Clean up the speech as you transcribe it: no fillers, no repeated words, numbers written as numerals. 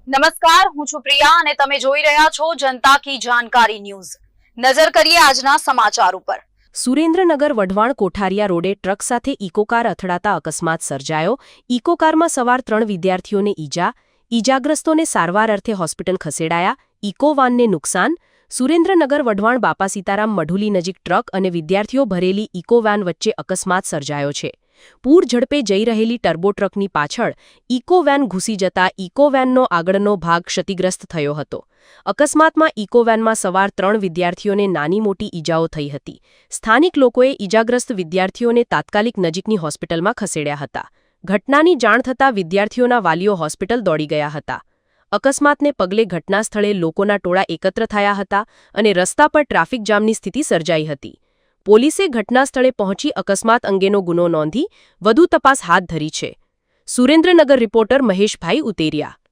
નમસ્કાર, હું છું પ્રિયા અને તમે જોઈ રહ્યા છો જનતા કી જાણકારી ન્યૂઝ। નજર કરીએ આજના સમાચાર ઉપર। સુરેન્દ્રનગર વઢવાણ કોઠારિયા રોડે ટ્રક સાથે ઇકોકાર અથડાતા અકસ્માત સર્જાયો। ઇકોકારમાં સવાર 3 વિદ્યાર્થીઓને ઈજાગ્રસ્તોને સારવાર અર્થે હોસ્પિટલ ખસેડાયા। ઇકો વાનને નુકસાન। સુરેન્દ્રનગર વઢવાણ બાપા સીતારામ મઢુલી નજીક ટ્રક અને વિદ્યાર્થીઓ ભરેલી ઇકો વાન વચ્ચે અકસ્માત સર્જાયો છે। પૂર ઝડપે જઈ રહેલી ટર્બો ટ્રકની પાછળ ઇકો વેન ઘૂસી જતા ઇકો વેનનો આગળનો ભાગ ક્ષતિગ્રસ્ત થયો હતો। અકસ્માતમાં ઇકો વેનમાં સવાર 3 વિદ્યાર્થીઓને નાની મોટી ઈજાઓ થઈ હતી। સ્થાનિક લોકોએ ઈજાગ્રસ્ત વિદ્યાર્થીઓને તાત્કાલિક નજીકની હોસ્પિટલમાં ખસેડ્યા હતા। ઘટનાની જાણ થતાં વિદ્યાર્થીઓના વાલીઓ હોસ્પિટલ દોડી ગયા હતા। અકસ્માતને પગલે ઘટના સ્થળે લોકોના ટોળા એકત્ર થયા હતા અને રસ્તા પર ટ્રાફિક જામની સ્થિતિ સર્જાઈ હતી। પોલીસે ઘટના સ્થળે પહોંચી અકસ્માત અંગેનો ગુનો નોંધી વધુ તપાસ હાથ ધરી છે। સુરેન્દ્રનગર રિપોર્ટર મહેશભાઈ ઉતેરિયા।